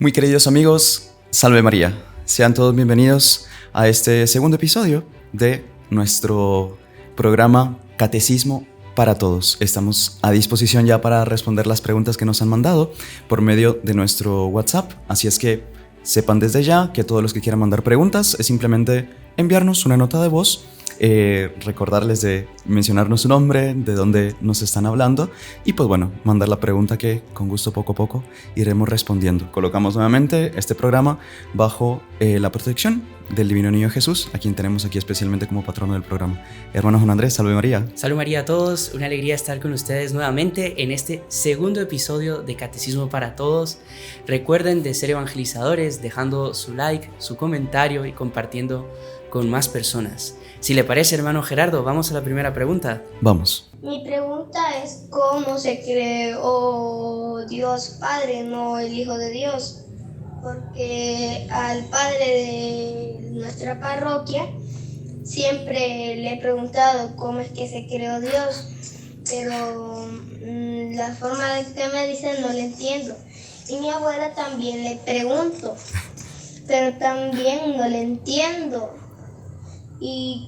Muy queridos amigos, Salve María. Sean todos bienvenidos a este segundo episodio de nuestro programa Catecismo para Todos. Estamos a disposición ya para responder las preguntas que nos han mandado por medio de nuestro WhatsApp. Así es que sepan desde ya que todos los que quieran mandar preguntas es simplemente enviarnos una nota de voz, recordarles de mencionarnos su nombre, de dónde nos están hablando y pues bueno, mandar la pregunta que con gusto poco a poco iremos respondiendo. Colocamos nuevamente este programa bajo la protección del Divino Niño Jesús, a quien tenemos aquí especialmente como patrono del programa. Hermano Juan Andrés, salve María. Salve María a todos, una alegría estar con ustedes nuevamente en este segundo episodio de Catecismo para Todos. Recuerden de ser evangelizadores, dejando su like, su comentario y compartiendo con más personas. Si le parece, hermano Gerardo, vamos a la primera pregunta. Vamos. Mi pregunta es ¿cómo se creó Dios Padre, no el Hijo de Dios? Porque al padre de nuestra parroquia siempre le he preguntado cómo es que se creó Dios, pero la forma de que me dicen no le entiendo. Y mi abuela también le pregunto, pero también no le entiendo. Y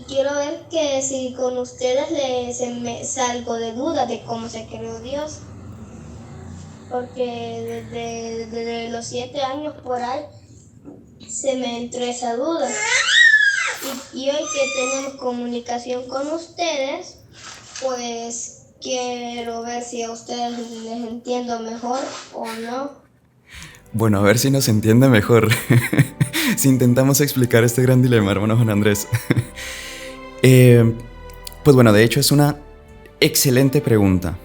quiero ver que si con ustedes se me salgo de duda de cómo se creó Dios. Porque desde los 7 años por ahí se me entró esa duda. Y hoy que tenemos comunicación con ustedes, pues quiero ver si a ustedes les entiendo mejor o no. Bueno, a ver si nos entiende mejor. Si intentamos explicar este gran dilema, hermano Juan Andrés. Pues bueno, de hecho es una excelente pregunta.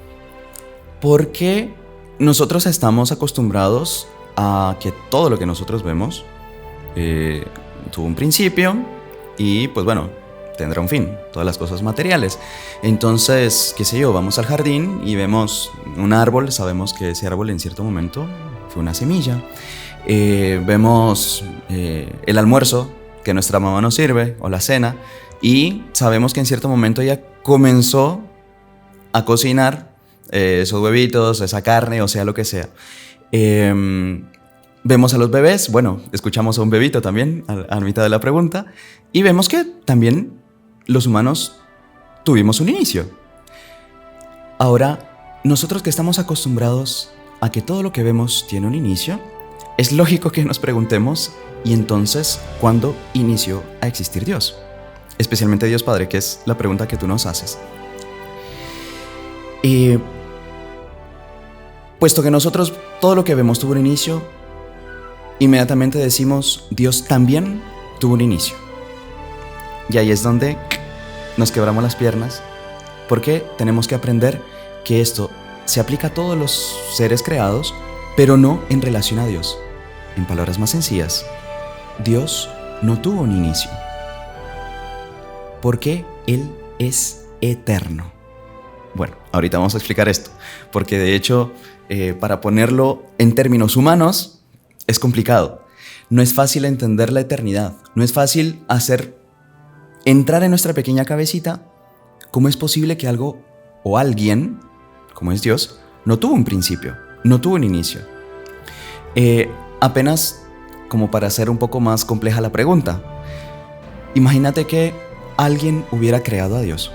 Porque nosotros estamos acostumbrados a que todo lo que nosotros vemos tuvo un principio y pues bueno, tendrá un fin, todas las cosas materiales. Entonces, qué sé yo, vamos al jardín y vemos un árbol, sabemos que ese árbol en cierto momento fue una semilla. Vemos el almuerzo que nuestra mamá nos sirve o la cena y sabemos que en cierto momento ella comenzó a cocinar esos huevitos, esa carne, o sea, lo que sea. Vemos a los bebés, bueno, escuchamos a un bebito también a mitad de la pregunta y vemos que también los humanos tuvimos un inicio. Ahora, nosotros que estamos acostumbrados a que todo lo que vemos tiene un inicio, es lógico que nos preguntemos, ¿y entonces cuándo inició a existir Dios? Especialmente Dios Padre, que es la pregunta que tú nos haces. Puesto que nosotros todo lo que vemos tuvo un inicio, inmediatamente decimos, Dios también tuvo un inicio. Y ahí es donde nos quebramos las piernas, porque tenemos que aprender que esto se aplica a todos los seres creados, pero no en relación a Dios. En palabras más sencillas, Dios no tuvo un inicio, porque Él es eterno. Bueno, ahorita vamos a explicar esto, porque de hecho, para ponerlo en términos humanos, es complicado. No es fácil entender la eternidad, no es fácil entrar en nuestra pequeña cabecita cómo es posible que algo o alguien, como es Dios, no tuvo un principio, no tuvo un inicio. Apenas como para hacer un poco más compleja la pregunta, imagínate que alguien hubiera creado a Dios.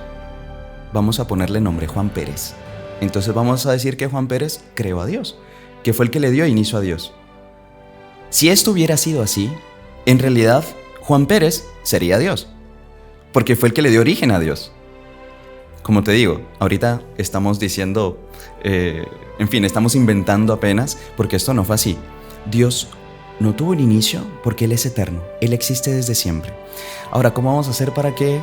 Vamos a ponerle nombre Juan Pérez. Entonces vamos a decir que Juan Pérez creó a Dios, que fue el que le dio inicio a Dios. Si esto hubiera sido así, en realidad Juan Pérez sería Dios, porque fue el que le dio origen a Dios. Como te digo, ahorita estamos diciendo, estamos inventando apenas, porque esto no fue así. Dios no tuvo un inicio porque Él es eterno, Él existe desde siempre. Ahora, ¿cómo vamos a hacer para que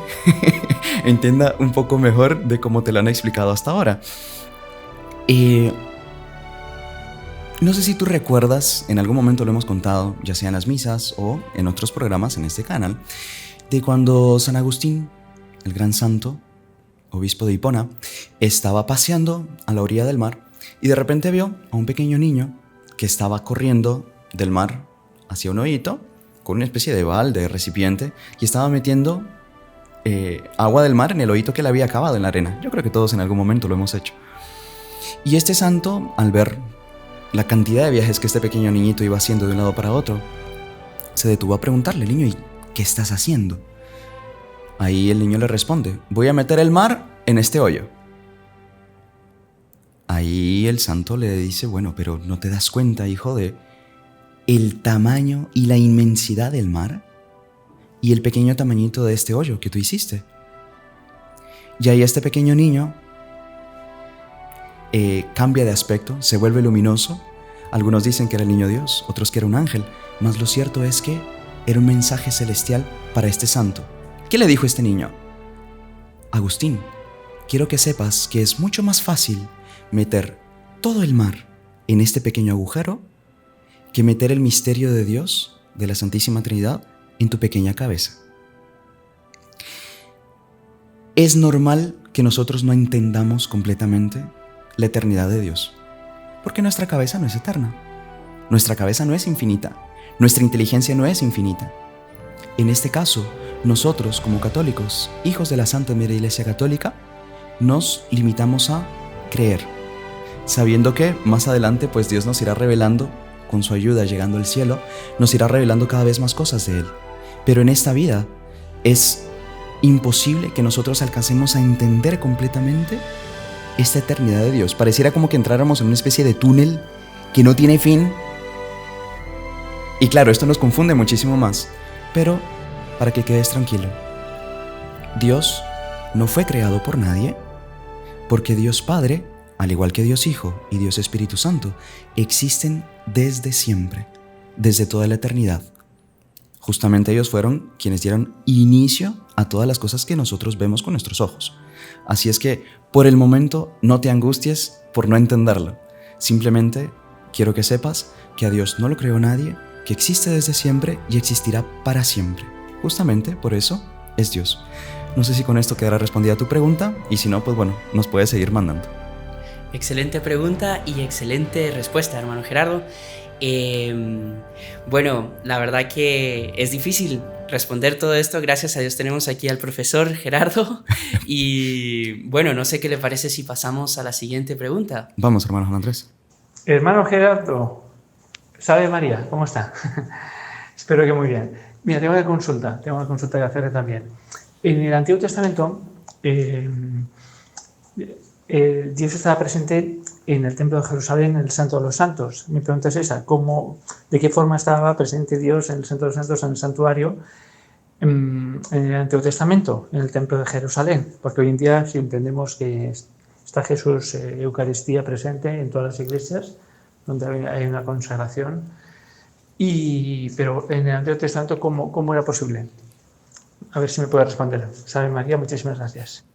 entienda un poco mejor de cómo te lo han explicado hasta ahora? No sé si tú recuerdas, en algún momento lo hemos contado, ya sea en las misas o en otros programas en este canal, de cuando San Agustín, el gran santo, obispo de Hipona, estaba paseando a la orilla del mar y de repente vio a un pequeño niño que estaba corriendo del mar hacia un hoyito con una especie de balde, recipiente, y estaba metiendo agua del mar en el hoyito que le había cavado en la arena. Yo creo que todos en algún momento lo hemos hecho. Y este santo, al ver la cantidad de viajes que este pequeño niñito iba haciendo de un lado para otro, se detuvo a preguntarle: niño, ¿y qué estás haciendo? Ahí el niño le responde: voy a meter el mar en este hoyo. Ahí el santo le dice: bueno, pero ¿no te das cuenta, hijo, de el tamaño y la inmensidad del mar y el pequeño tamañito de este hoyo que tú hiciste? Y ahí este pequeño niño cambia de aspecto, se vuelve luminoso. Algunos dicen que era el niño Dios, otros que era un ángel, mas lo cierto es que era un mensaje celestial para este santo. ¿Qué le dijo este niño? Agustín, quiero que sepas que es mucho más fácil meter todo el mar en este pequeño agujero que meter el misterio de Dios, de la Santísima Trinidad, en tu pequeña cabeza. Es normal que nosotros no entendamos completamente la eternidad de Dios, porque nuestra cabeza no es eterna, nuestra cabeza no es infinita, nuestra inteligencia no es infinita. En este caso, nosotros como católicos, hijos de la Santa Madre Iglesia Católica, nos limitamos a creer, sabiendo que más adelante pues Dios nos irá revelando, con su ayuda llegando al cielo, nos irá revelando cada vez más cosas de Él. Pero en esta vida es imposible que nosotros alcancemos a entender completamente esta eternidad de Dios. Pareciera como que entráramos en una especie de túnel que no tiene fin. Y claro, esto nos confunde muchísimo más. Pero para que quedes tranquilo, Dios no fue creado por nadie, porque Dios Padre, al igual que Dios Hijo y Dios Espíritu Santo, existen desde siempre, desde toda la eternidad. Justamente ellos fueron quienes dieron inicio a todas las cosas que nosotros vemos con nuestros ojos. Así es que, por el momento, no te angusties por no entenderlo. Simplemente quiero que sepas que a Dios no lo creó nadie, que existe desde siempre y existirá para siempre. Justamente por eso es Dios. No sé si con esto quedará respondida tu pregunta, y si no, pues bueno, nos puedes seguir mandando. Excelente pregunta y excelente respuesta, hermano Gerardo. Bueno, la verdad que es difícil responder todo esto. Gracias a Dios tenemos aquí al profesor Gerardo. Y bueno, no sé qué le parece si pasamos a la siguiente pregunta. Vamos, hermano Juan Andrés. Hermano Gerardo, ¿sabe María? ¿Cómo está? Espero que muy bien. Mira, tengo una consulta que hacerle también. En el Antiguo Testamento, Dios estaba presente en el Templo de Jerusalén, en el Santo de los Santos. Mi pregunta es esa: ¿de qué forma estaba presente Dios en el Santo de los Santos, en el santuario, en el Antiguo Testamento, en el Templo de Jerusalén? Porque hoy en día, si entendemos que está Jesús, Eucaristía presente en todas las iglesias, donde hay una consagración, pero en el Antiguo Testamento, ¿cómo era posible? A ver si me puede responder. ¿Sabe María? Muchísimas gracias.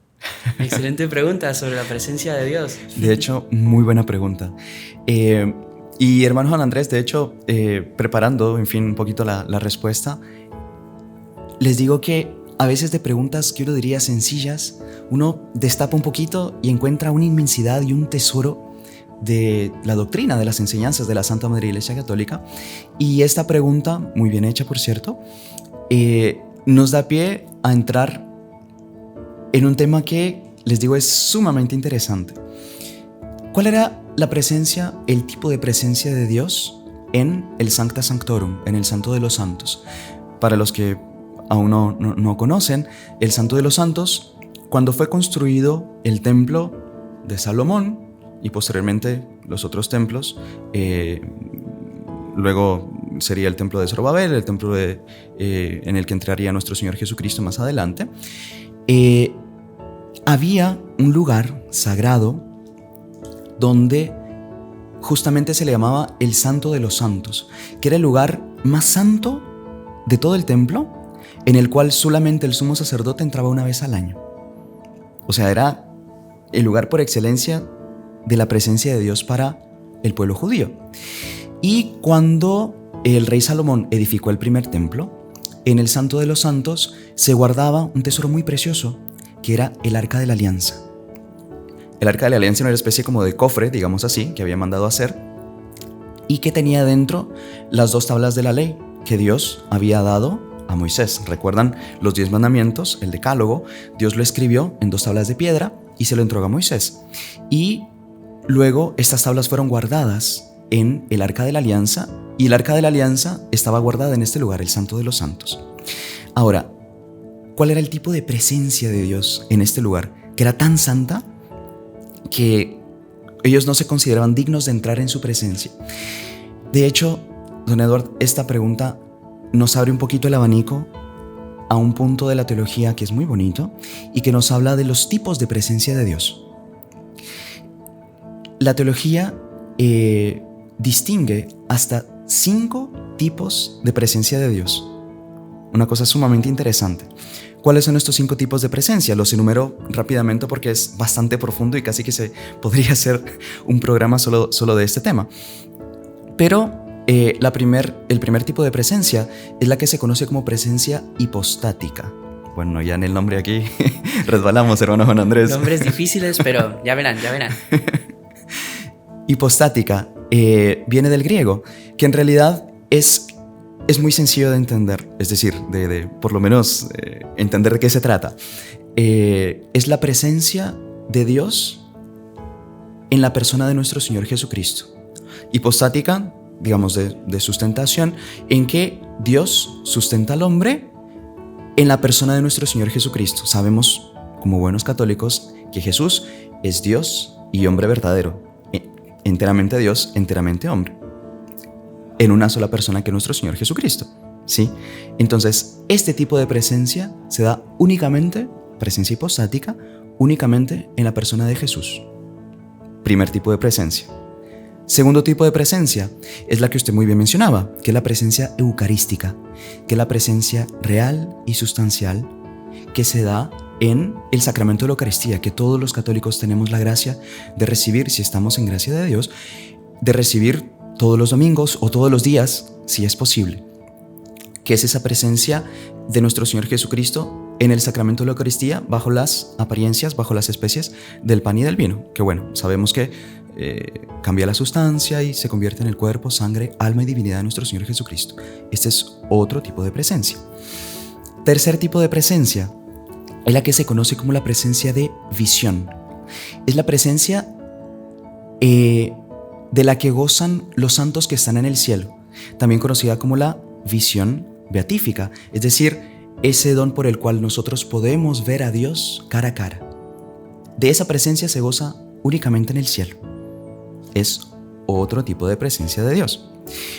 Excelente pregunta sobre la presencia de Dios. De hecho, muy buena pregunta. Y hermano Juan Andrés, de hecho, preparando, en fin, un poquito la respuesta, les digo que a veces de preguntas que uno diría sencillas, uno destapa un poquito y encuentra una inmensidad y un tesoro de la doctrina, de las enseñanzas de la Santa Madre Iglesia Católica. Y esta pregunta, muy bien hecha por cierto, nos da pie a entrar en un tema que, les digo, es sumamente interesante. ¿Cuál era la presencia, el tipo de presencia de Dios en el Sancta Sanctorum, en el Santo de los Santos? Para los que aún no conocen, el Santo de los Santos, cuando fue construido el templo de Salomón y posteriormente los otros templos, luego sería el templo de Zorobabel, el templo en el que entraría nuestro Señor Jesucristo más adelante, había un lugar sagrado donde justamente se le llamaba el Santo de los Santos, que era el lugar más santo de todo el templo, en el cual solamente el sumo sacerdote entraba una vez al año. O sea, era el lugar por excelencia de la presencia de Dios para el pueblo judío. Y cuando el rey Salomón edificó el primer templo, en el Santo de los Santos se guardaba un tesoro muy precioso, que era el Arca de la Alianza. El Arca de la Alianza era una especie como de cofre, digamos así, que había mandado hacer, y que tenía dentro las 2 tablas de la ley que Dios había dado a Moisés. ¿Recuerdan los 10 mandamientos? El decálogo, Dios lo escribió en 2 tablas de piedra y se lo entregó a Moisés. Y luego estas tablas fueron guardadas en el Arca de la Alianza, y el Arca de la Alianza estaba guardada en este lugar, el Santo de los Santos. Ahora, ¿cuál era el tipo de presencia de Dios en este lugar? Que era tan santa que ellos no se consideraban dignos de entrar en su presencia. De hecho, don Edward, esta pregunta nos abre un poquito el abanico a un punto de la teología que es muy bonito y que nos habla de los tipos de presencia de Dios. La teología distingue hasta 5 tipos de presencia de Dios. Una cosa sumamente interesante. ¿Cuáles son estos 5 tipos de presencia? Los enumero rápidamente porque es bastante profundo y casi que se podría hacer un programa solo de este tema. Pero el primer tipo de presencia es la que se conoce como presencia hipostática. Bueno, ya en el nombre aquí resbalamos, hermano Juan Andrés. Nombres difíciles, pero ya verán. Hipostática viene del griego, que en realidad es muy sencillo de entender, es decir, de por lo menos entender de qué se trata. Es la presencia de Dios en la persona de nuestro Señor Jesucristo. Hipostática, digamos, de sustentación, en que Dios sustenta al hombre en la persona de nuestro Señor Jesucristo. Sabemos, como buenos católicos, que Jesús es Dios y hombre verdadero, enteramente Dios, enteramente hombre, en una sola persona que es nuestro Señor Jesucristo, ¿sí? Entonces, este tipo de presencia se da únicamente, presencia hipostática, únicamente en la persona de Jesús. Primer tipo de presencia. Segundo tipo de presencia es la que usted muy bien mencionaba, que es la presencia eucarística, que es la presencia real y sustancial que se da en el sacramento de la Eucaristía, que todos los católicos tenemos la gracia de recibir, si estamos en gracia de Dios, de recibir todos los domingos o todos los días, si es posible, que es esa presencia de nuestro Señor Jesucristo en el sacramento de la Eucaristía, bajo las apariencias, bajo las especies del pan y del vino, que bueno, sabemos que cambia la sustancia y se convierte en el cuerpo, sangre, alma y divinidad de nuestro Señor Jesucristo. Este es otro tipo de presencia. Tercer tipo de presencia es la que se conoce como la presencia de visión. Es la presencia de la que gozan los santos que están en el cielo, también conocida como la visión beatífica, es decir, ese don por el cual nosotros podemos ver a Dios cara a cara. De esa presencia se goza únicamente en el cielo. Es otro tipo de presencia de Dios.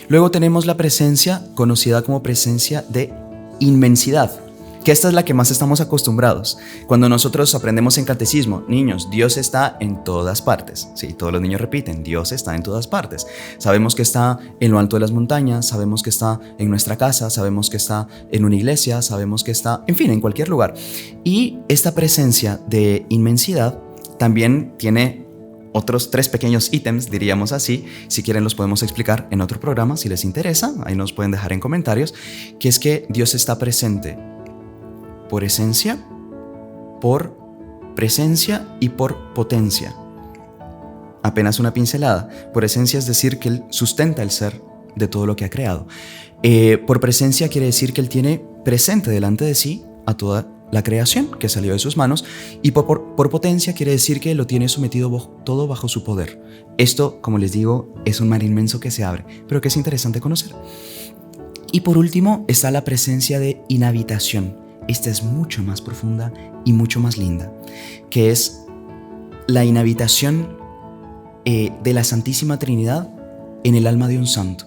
Luego tenemos la presencia conocida como presencia de inmensidad, que esta es la que más estamos acostumbrados. Cuando nosotros aprendemos en catecismo, niños, Dios está en todas partes. Sí, todos los niños repiten, Dios está en todas partes. Sabemos que está en lo alto de las montañas, sabemos que está en nuestra casa, sabemos que está en una iglesia, sabemos que está, en fin, en cualquier lugar. Y esta presencia de inmensidad también tiene otros 3 pequeños ítems, diríamos así. Si quieren los podemos explicar en otro programa, si les interesa, ahí nos pueden dejar en comentarios, que es que Dios está presente por esencia, por presencia y por potencia. Apenas una pincelada. Por esencia es decir que Él sustenta el ser de todo lo que ha creado. Por presencia quiere decir que Él tiene presente delante de sí a toda la creación que salió de sus manos, y por potencia quiere decir que lo tiene sometido todo bajo su poder. Esto, como les digo, es un mar inmenso que se abre, pero que es interesante conocer. Y por último está la presencia de inhabitación. Esta es mucho más profunda y mucho más linda, que es la inhabitación de la Santísima Trinidad en el alma de un santo.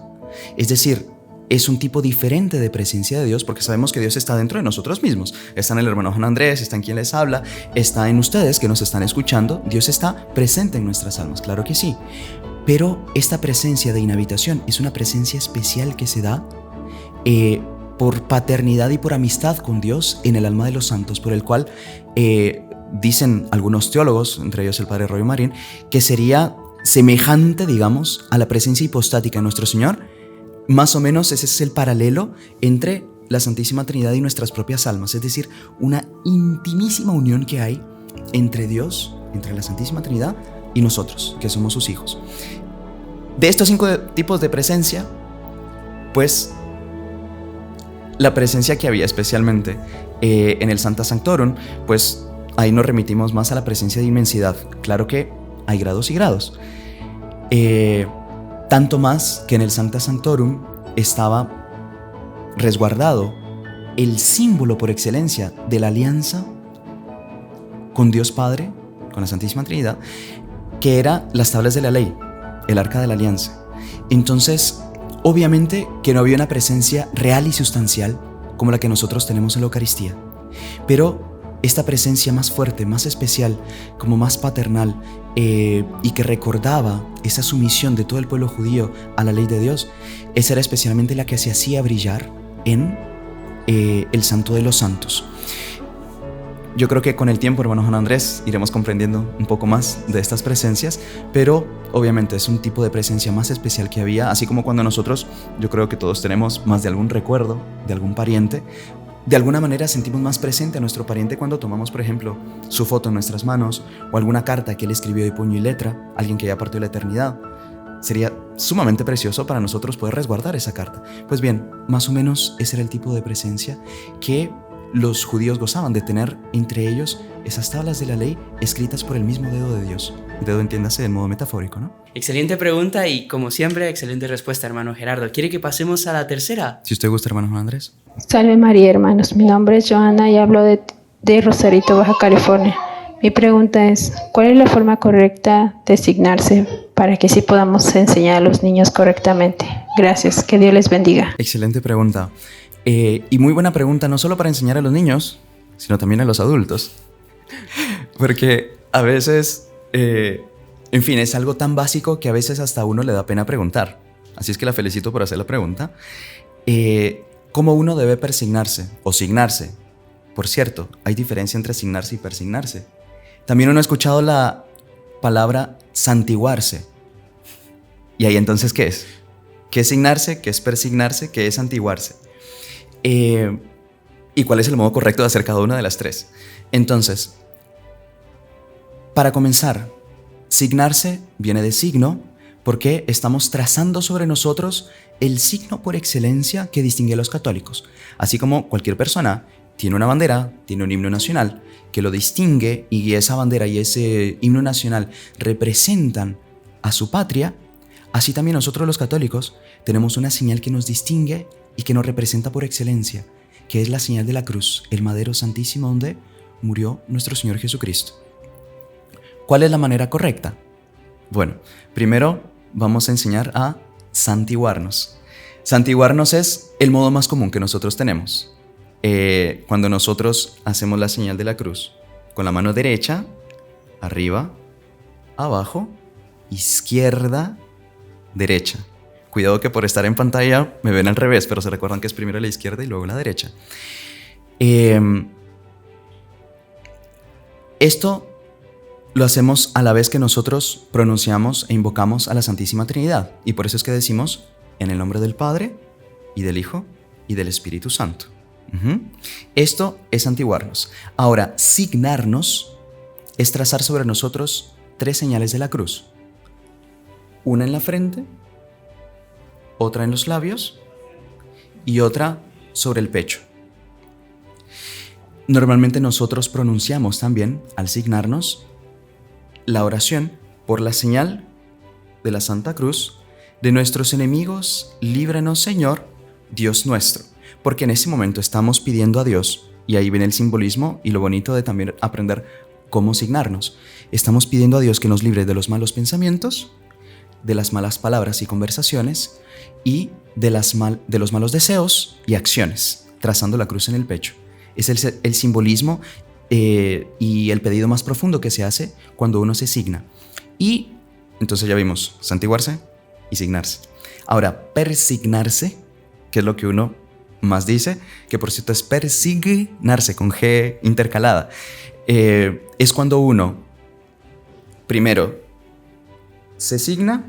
Es decir, es un tipo diferente de presencia de Dios, porque sabemos que Dios está dentro de nosotros mismos. Está en el hermano Juan Andrés, está en quien les habla, está en ustedes que nos están escuchando. Dios está presente en nuestras almas, claro que sí. Pero esta presencia de inhabitación es una presencia especial que se da por paternidad y por amistad con Dios en el alma de los santos, por el cual dicen algunos teólogos, entre ellos el padre Roy Marín, que sería semejante, digamos, a la presencia hipostática de nuestro Señor. Más o menos ese es el paralelo entre la Santísima Trinidad y nuestras propias almas, es decir, una intimísima unión que hay entre Dios, entre la Santísima Trinidad y nosotros, que somos sus hijos. De estos 5 tipos de presencia, pues la presencia que había especialmente en el Sancta Sanctorum, pues ahí nos remitimos más a la presencia de inmensidad. Claro que hay grados y grados. Tanto más que en el Sancta Sanctorum estaba resguardado el símbolo por excelencia de la alianza con Dios Padre, con la Santísima Trinidad, que era las tablas de la ley, el arca de la alianza. Entonces, obviamente que no había una presencia real y sustancial como la que nosotros tenemos en la Eucaristía, pero esta presencia más fuerte, más especial, como más paternal, y que recordaba esa sumisión de todo el pueblo judío a la ley de Dios, esa era especialmente la que se hacía brillar en el Santo de los Santos. Yo creo que con el tiempo, hermano Juan Andrés, iremos comprendiendo un poco más de estas presencias, pero obviamente es un tipo de presencia más especial que había, así como cuando nosotros, yo creo que todos tenemos más de algún recuerdo, de algún pariente. De alguna manera sentimos más presente a nuestro pariente cuando tomamos, por ejemplo, su foto en nuestras manos o alguna carta que él escribió de puño y letra, alguien que ya partió de la eternidad. Sería sumamente precioso para nosotros poder resguardar esa carta. Pues bien, más o menos ese era el tipo de presencia que los judíos gozaban de tener entre ellos esas tablas de la ley escritas por el mismo dedo de Dios. Dedo, entiéndase, en modo metafórico, ¿no? Excelente pregunta y, como siempre, excelente respuesta, hermano Gerardo. ¿Quiere que pasemos a la tercera? Si usted gusta, hermano Juan Andrés. Salve María, hermanos. Mi nombre es Joana y hablo de Rosarito, Baja California. Mi pregunta es, ¿cuál es la forma correcta de signarse para que sí podamos enseñar a los niños correctamente? Gracias, que Dios les bendiga. Excelente pregunta. Y muy buena pregunta, no solo para enseñar a los niños, sino también a los adultos. Porque a veces, en fin, es algo tan básico que a veces hasta a uno le da pena preguntar. Así es que la felicito por hacer la pregunta. ¿Cómo uno debe persignarse o signarse? Por cierto, hay diferencia entre signarse y persignarse. También uno ha escuchado la palabra santiguarse. ¿Y ahí entonces qué es? ¿Qué es signarse? ¿Qué es persignarse? ¿Qué es santiguarse? ¿Y cuál es el modo correcto de hacer cada una de las tres? Entonces, para comenzar, signarse viene de signo porque estamos trazando sobre nosotros el signo por excelencia que distingue a los católicos. Así como cualquier persona tiene una bandera, tiene un himno nacional que lo distingue y esa bandera y ese himno nacional representan a su patria, así también nosotros los católicos tenemos una señal que nos distingue y que nos representa por excelencia, que es la señal de la cruz, el madero santísimo donde murió nuestro Señor Jesucristo. ¿Cuál es la manera correcta? Bueno, primero vamos a enseñar a santiguarnos. Santiguarnos es el modo más común que nosotros tenemos. Cuando nosotros hacemos la señal de la cruz, con la mano derecha, arriba, abajo, izquierda, derecha. Cuidado que por estar en pantalla me ven al revés, pero se recuerdan que es primero la izquierda y luego la derecha. Esto lo hacemos a la vez que nosotros pronunciamos e invocamos a la Santísima Trinidad. Y por eso es que decimos, en el nombre del Padre, y del Hijo, y del Espíritu Santo. Esto es santiguarnos. Ahora, signarnos es trazar sobre nosotros tres señales de la cruz. Una en la frente, otra en los labios y otra sobre el pecho. Normalmente nosotros pronunciamos también, al signarnos, la oración por la señal de la Santa Cruz: de nuestros enemigos, líbranos, Señor, Dios nuestro. Porque en ese momento estamos pidiendo a Dios, y ahí viene el simbolismo y lo bonito de también aprender cómo signarnos. Estamos pidiendo a Dios que nos libre de los malos pensamientos, de las malas palabras y conversaciones, y de los malos deseos y acciones, trazando la cruz en el pecho. Es el simbolismo y el pedido más profundo que se hace cuando uno se signa. Y entonces ya vimos santiguarse y signarse. Ahora, persignarse, que es lo que uno más dice, que por cierto es persignarse con G intercalada, es cuando uno primero se signa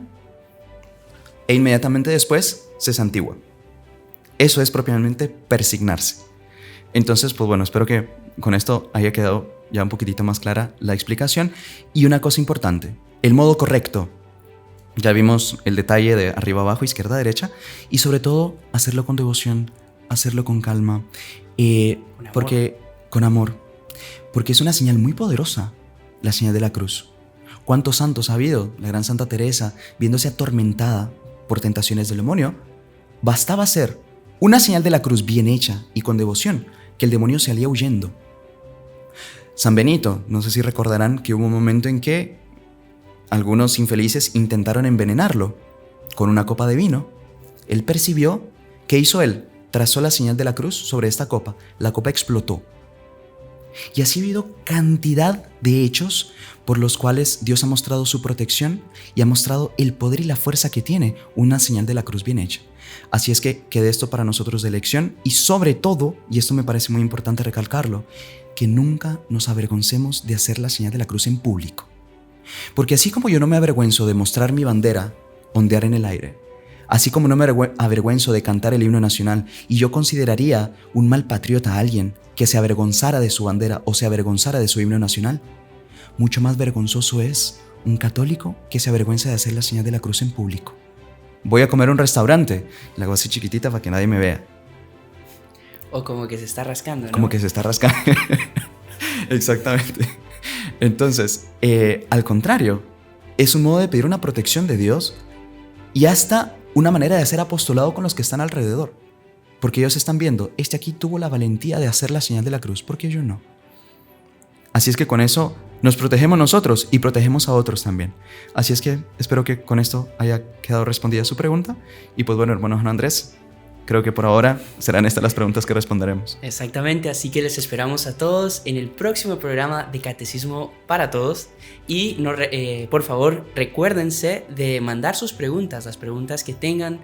e inmediatamente después se santigua. Eso es propiamente persignarse. Entonces, pues bueno, espero que con esto haya quedado ya un poquitito más clara la explicación. Y una cosa importante, el modo correcto. Ya vimos el detalle de arriba, abajo, izquierda, derecha, y sobre todo hacerlo con devoción, hacerlo con calma, con amor, porque es una señal muy poderosa, la señal de la cruz. ¿Cuántos santos ha habido? La gran Santa Teresa, viéndose atormentada por tentaciones del demonio, bastaba hacer una señal de la cruz bien hecha y con devoción, que el demonio salía huyendo. San Benito, no sé si recordarán que hubo un momento en que algunos infelices intentaron envenenarlo con una copa de vino. Él percibió, ¿qué hizo él? Trazó la señal de la cruz sobre esta copa. La copa explotó. Y así ha habido cantidad de hechos por los cuales Dios ha mostrado su protección y ha mostrado el poder y la fuerza que tiene una señal de la cruz bien hecha. Así es que quede esto para nosotros de lección y sobre todo, y esto me parece muy importante recalcarlo, que nunca nos avergoncemos de hacer la señal de la cruz en público. Porque así como yo no me avergüenzo de mostrar mi bandera, ondear en el aire, así como no me avergüenzo de cantar el himno nacional, y yo consideraría un mal patriota a alguien que se avergonzara de su bandera o se avergonzara de su himno nacional, mucho más vergonzoso es un católico que se avergüenza de hacer la señal de la cruz en público. Voy a comer a un restaurante, la hago así chiquitita para que nadie me vea. O como que se está rascando, ¿no? Como que se está rascando. Exactamente. Entonces, al contrario, es un modo de pedir una protección de Dios y hasta una manera de hacer apostolado con los que están alrededor. Porque ellos están viendo, este aquí tuvo la valentía de hacer la señal de la cruz, ¿por qué yo no? Así es que con eso nos protegemos nosotros y protegemos a otros también. Así es que espero que con esto haya quedado respondida su pregunta. Y pues bueno, hermano Juan Andrés, creo que por ahora serán estas las preguntas que responderemos. Exactamente, así que les esperamos a todos en el próximo programa de Catecismo para Todos. Y por favor, recuérdense de mandar sus preguntas, las preguntas que tengan.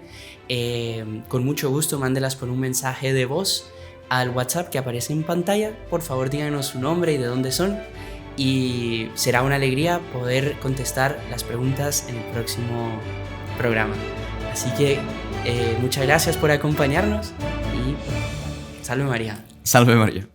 Con mucho gusto, mándelas por un mensaje de voz al WhatsApp que aparece en pantalla. Por favor, díganos su nombre y de dónde son. Y será una alegría poder contestar las preguntas en el próximo programa. Así que muchas gracias por acompañarnos y salve María. Salve María.